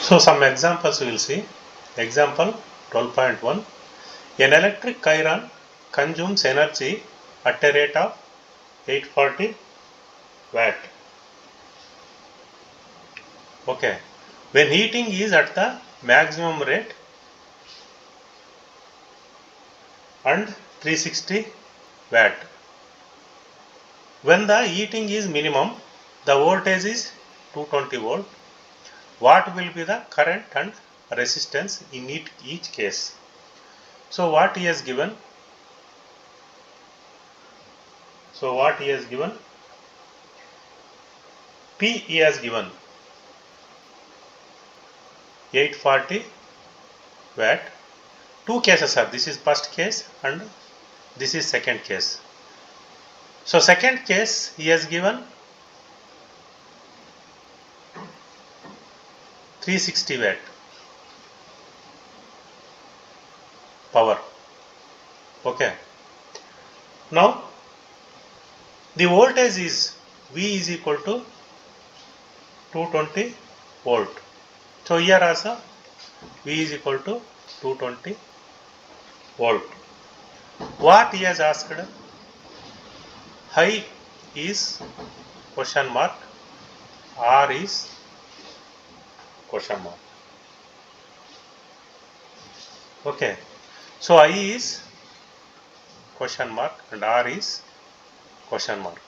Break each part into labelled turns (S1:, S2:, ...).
S1: So some examples we will see. Example 12.1. An electric iron consumes energy at a rate of 840 watt. Okay. When heating is at the maximum rate and 360 watt. When the heating is minimum, the voltage is 220 volt. What will be the current and resistance in each case? So what he has given? P he has given 840 watt. Two cases are, this is first case and this is second case. So second case he has given 360 watt power. Okay. Now the voltage is V is equal to 220 volt. So here also V is equal to 220 volt. What he has asked? High is question mark, R is question mark. Okay. So I is question mark and R is question mark.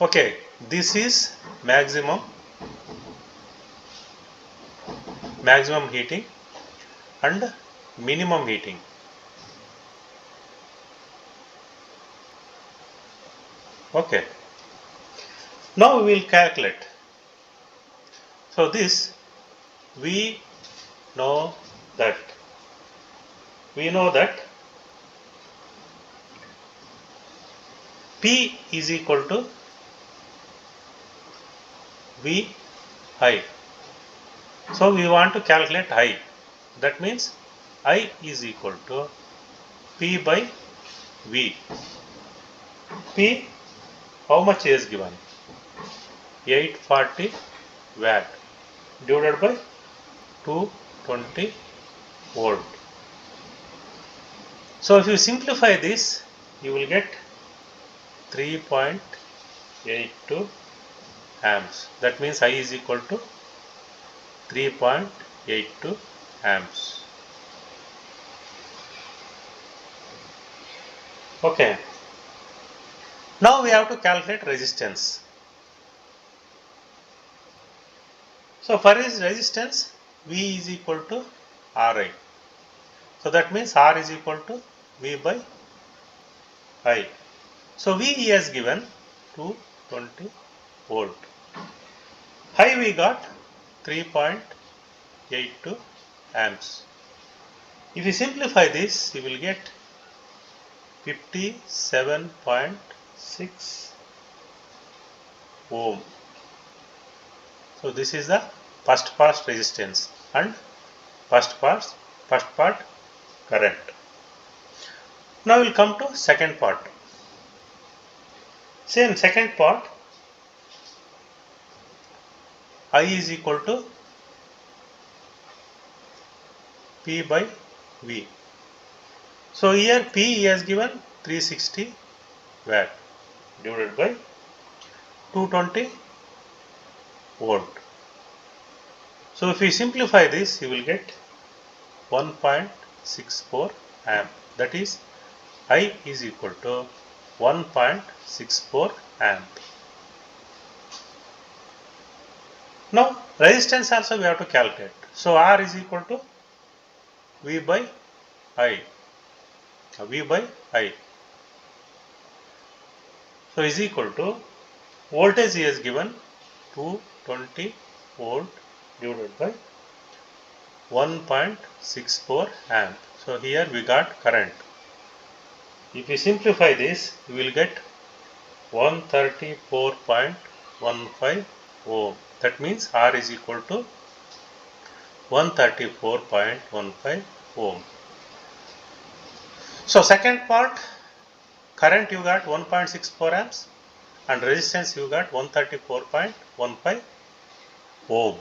S1: Okay. This is maximum heating and minimum heating. Okay. Now we will calculate. So this we know that P is equal to V I. So we want to calculate I. That means I is equal to P by V. P, how much is given? 840 watt divided by 220 volt. So if you simplify this, you will get 3.82 amps. That means I is equal to 3.82 amps. Okay. Now we have to calculate resistance. So for his resistance, V is equal to Ri. So that means R is equal to V by I. So V he has given 220 volt. I we got 3.82 amps. If you simplify this, you will get 57.6 ohm. So this is the first part resistance and first part current. Now we will come to second part. Say in second part, I is equal to P by V. So here P he has given 360 watt divided by 220 volt. So if we simplify this, you will get 1.64 amp. That is, I is equal to 1.64 amp. Now resistance also we have to calculate. So R is equal to V by I. So is equal to voltage he has given 220 volt divided by 1.64 amp. So here we got current. If you simplify this, you will get 134.15 ohm. That means R is equal to 134.15 ohm. So second part, current you got 1.64 amps and resistance you got 134.15 ohm.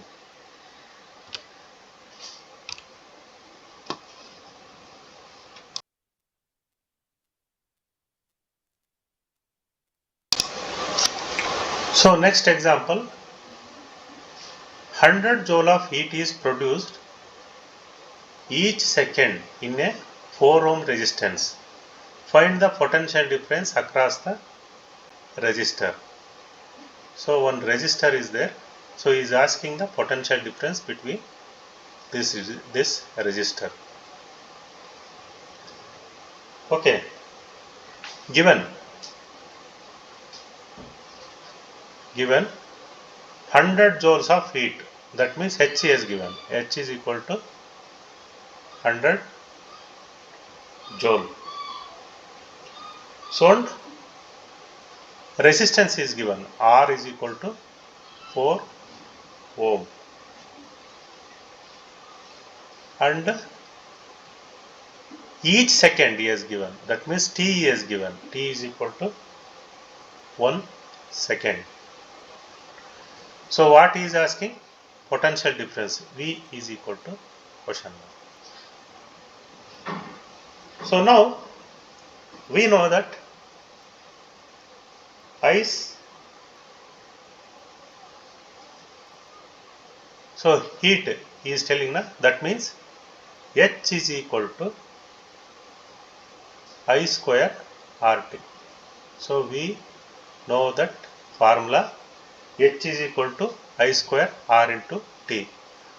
S1: So next example, 100 joule of heat is produced each second in a 4 ohm resistance. Find the potential difference across the resistor. So one resistor is there. So he is asking the potential difference between this resistor. Okay. Given 100 joules of heat. That means H is given. H is equal to 100 joule. So resistance is given. R is equal to 4 ohm. And each second he is given. That means T is given. T is equal to 1 second. So what he is asking? Potential difference. V is equal to question mark. So now we know that ice. So heat he is telling na, that means H is equal to I square RT. So we know that formula H is equal to I square R into T.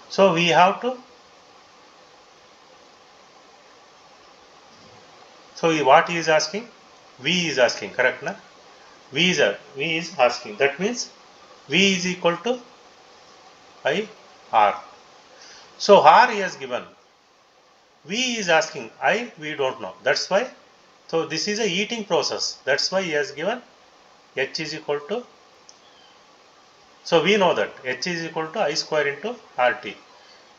S1: So we have to, so what he is asking? V is asking, correct na? V is asking. That means V is equal to I R. So R he has given. V is asking. I we don't know. That's why. So this is a heating process. That's why he has given H is equal to. So we know that H is equal to I square into RT.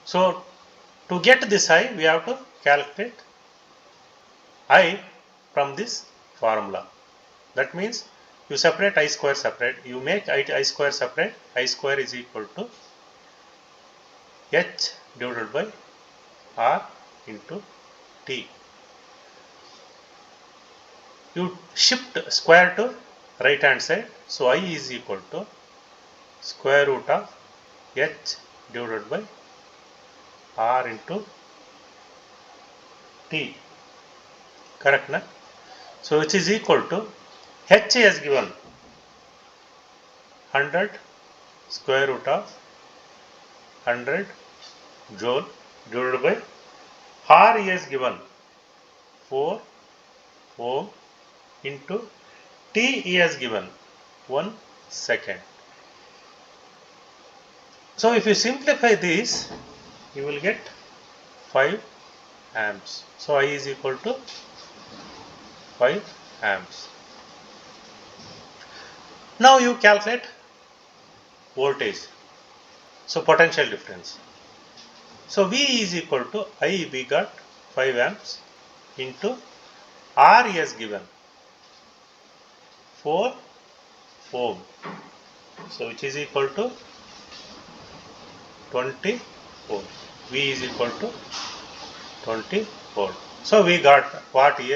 S1: So to get this I, we have to calculate I from this formula. That means you separate I square separate. You make I square separate. I square is equal to H divided by R into T. You shift square to right hand side. So I is equal to square root of H divided by R into T. Correct na? So which is equal to H is given 100 square root of 100 joule divided by R is given 4 ohm into T is given 1 second. So if you simplify this, you will get 5 amps. So I is equal to 5 amps. Now you calculate voltage. So potential difference. So V is equal to I, we got 5 amps into R is given 4 ohm. So which is equal to 20 ohm. V is equal to 20 volt. So we got what he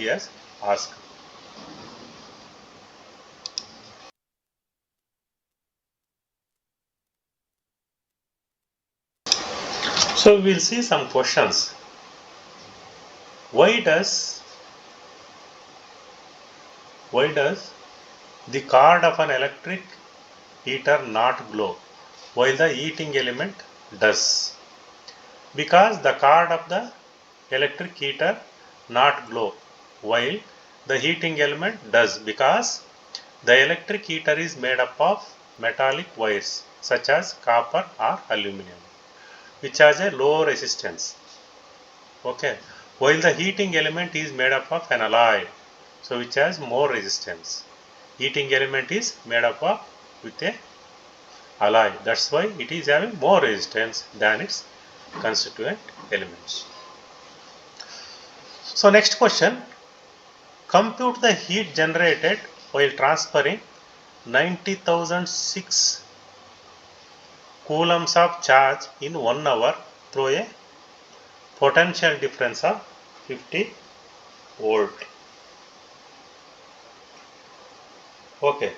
S1: has asked. So we will see some questions. Why does the cord of an electric heater not glow while the heating element does? Because the cord of the electric heater not glow while the heating element does, because the electric heater is made up of metallic wires such as copper or aluminum, which has a low resistance. Okay, while the heating element is made up of an alloy, so which has more resistance. Heating element is made up of with a alloy. That's why it is having more resistance than its constituent elements. So next question, compute the heat generated while transferring 90,006 coulombs of charge in 1 hour through a potential difference of 50 volt. Okay.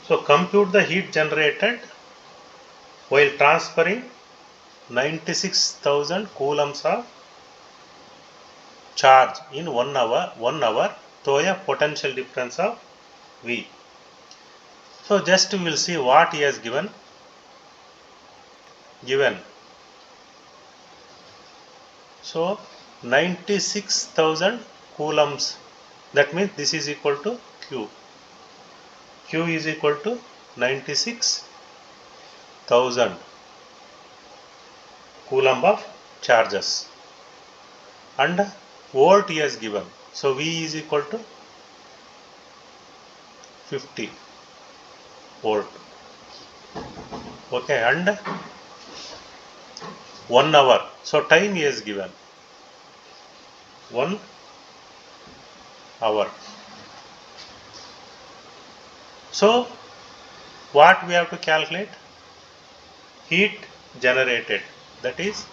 S1: So compute the heat generated while transferring 96,000 coulombs of charge in 1 hour through a potential difference of V. So just we will see what he has given. So 96,000 coulombs, that means this is equal to Q. Q is equal to 96,000 coulomb of charges, and volt he has given. So V is equal to 50 volt. Okay, and 1 hour. So time he has given 1 hour. So what we have to calculate? Heat generated, that is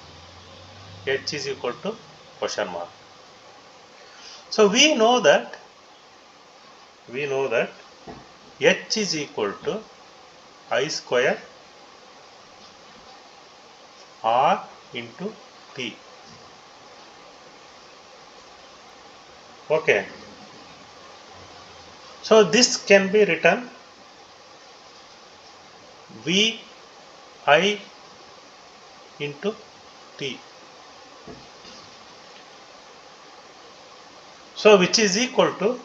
S1: H is equal to question mark. So we know that H is equal to I square R into T. Okay. So this can be written V I into T. So which is equal to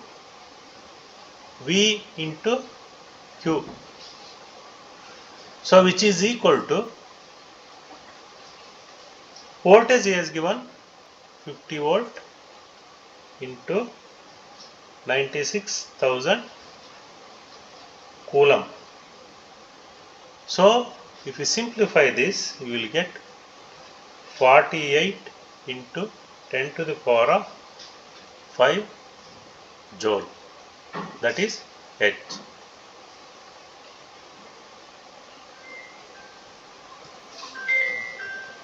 S1: V into Q. So which is equal to voltage he has given 50 volt into 96,000 coulomb. So if you simplify this, you will get 48 into 10 to the power of 5 joule, that is H.